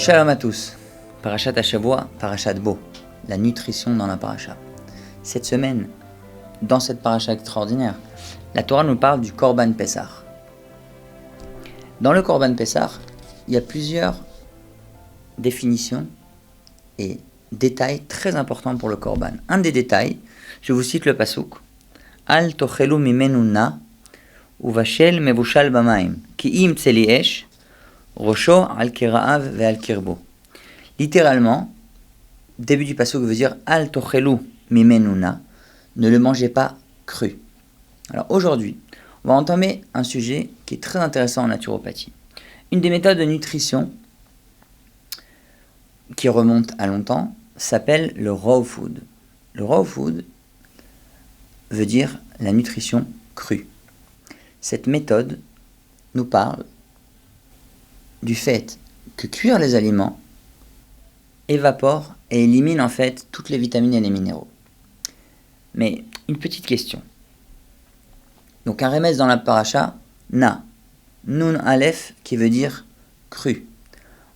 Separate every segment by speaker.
Speaker 1: Shalom à tous. Parashat Hashavua, Parashat Bo, la nutrition dans la paracha. Cette semaine, dans cette paracha extraordinaire, la Torah nous parle du Korban Pessah. Dans le Korban Pessah, il y a plusieurs définitions et détails très importants pour le Korban. Un des détails, je vous cite le pasuk, Al tochelu mimenu na, uvashel mevushal bamaim, ki im tseli esh, rosho al kiraav ve al kirbo. Littéralement, début du pasuk veut dire Al tochelu mimenu na, ne le mangez pas cru. Alors aujourd'hui, on va entamer un sujet qui est très intéressant en naturopathie. Une des méthodes de nutrition qui remonte à longtemps s'appelle le raw food. Le raw food veut dire la nutrition crue. Cette méthode nous parle du fait que cuire les aliments évapore et élimine en fait toutes les vitamines et les minéraux. Mais une petite question. Donc un remède dans la paracha, na, nun aleph qui veut dire cru.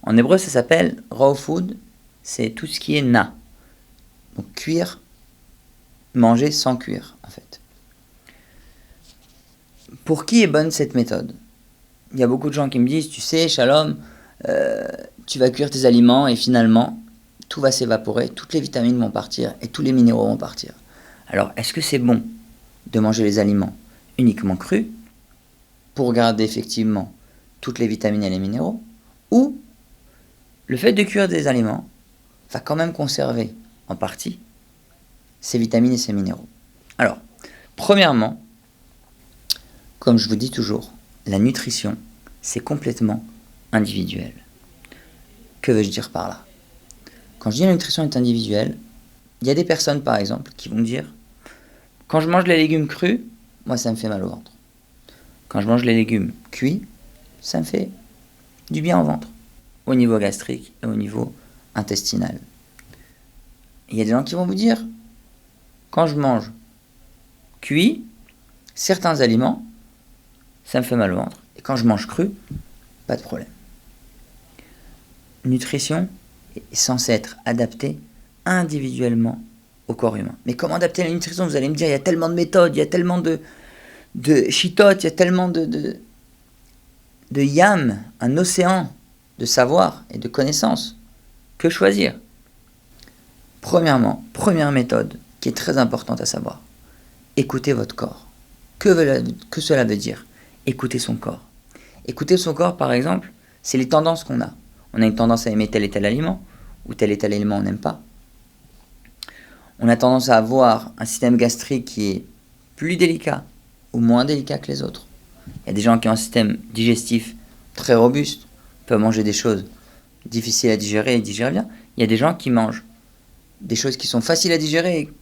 Speaker 1: En hébreu ça s'appelle raw food, c'est tout ce qui est na. Donc cuire, manger sans cuire en fait. Pour qui est bonne cette méthode? Il y a beaucoup de gens qui me disent, tu sais Shalom, tu vas cuire tes aliments et finalement tout va s'évaporer, toutes les vitamines vont partir et tous les minéraux vont partir. Alors est-ce que c'est bon de manger les aliments uniquement crus pour garder effectivement toutes les vitamines et les minéraux, ou le fait de cuire des aliments va quand même conserver en partie ces vitamines et ces minéraux? Alors, premièrement, comme je vous dis toujours, la nutrition, c'est complètement individuel. Que veux-je dire par là? Quand je dis la nutrition est individuelle, il y a des personnes par exemple qui vont dire quand je mange les légumes crus, moi ça me fait mal au ventre. Quand je mange les légumes cuits, ça me fait du bien au ventre, au niveau gastrique et au niveau intestinal. Il y a des gens qui vont vous dire, quand je mange cuit, certains aliments, ça me fait mal au ventre. Et quand je mange cru, pas de problème. Nutrition est censée être adaptée individuellement au corps humain. Mais comment adapter la nutrition? Vous allez me dire, il y a tellement de méthodes, il y a tellement de chitotes, il y a tellement de yam, un océan de savoir et de connaissances. Que choisir? Premièrement, première méthode qui est très importante à savoir, écoutez votre corps. Que cela veut dire? Écoutez son corps. Écouter son corps, par exemple, c'est les tendances qu'on a. On a une tendance à aimer tel et tel aliment, ou tel et tel aliment on n'aime pas. On a tendance à avoir un système gastrique qui est plus délicat ou moins délicat que les autres. Il y a des gens qui ont un système digestif très robuste, peuvent manger des choses difficiles à digérer et digèrent bien. Il y a des gens qui mangent des choses qui sont faciles à digérer et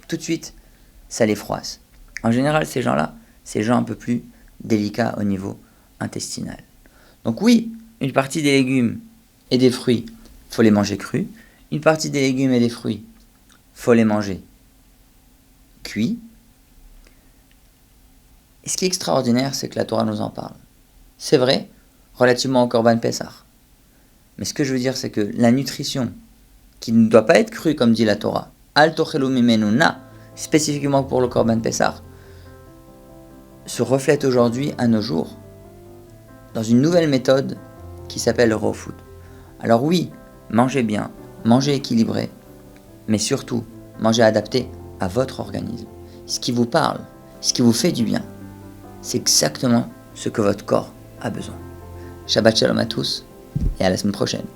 Speaker 1: tout de suite, ça les froisse. En général, ces gens-là, c'est des gens un peu plus délicats au niveau intestinal. Donc oui, une partie des légumes et des fruits, il faut les manger crus. Une partie des légumes et des fruits, faut les manger cuits. Et ce qui est extraordinaire, c'est que la Torah nous en parle. C'est vrai, relativement au Korban Pessah. Mais ce que je veux dire, c'est que la nutrition, qui ne doit pas être crue, comme dit la Torah, Al tochelu mimenu na, spécifiquement pour le Korban Pessah, se reflète aujourd'hui, à nos jours, dans une nouvelle méthode qui s'appelle le raw food. Alors oui, mangez bien, mangez équilibré, mais surtout, mangez adapté à votre organisme. Ce qui vous parle, ce qui vous fait du bien, c'est exactement ce que votre corps a besoin. Shabbat shalom à tous et à la semaine prochaine.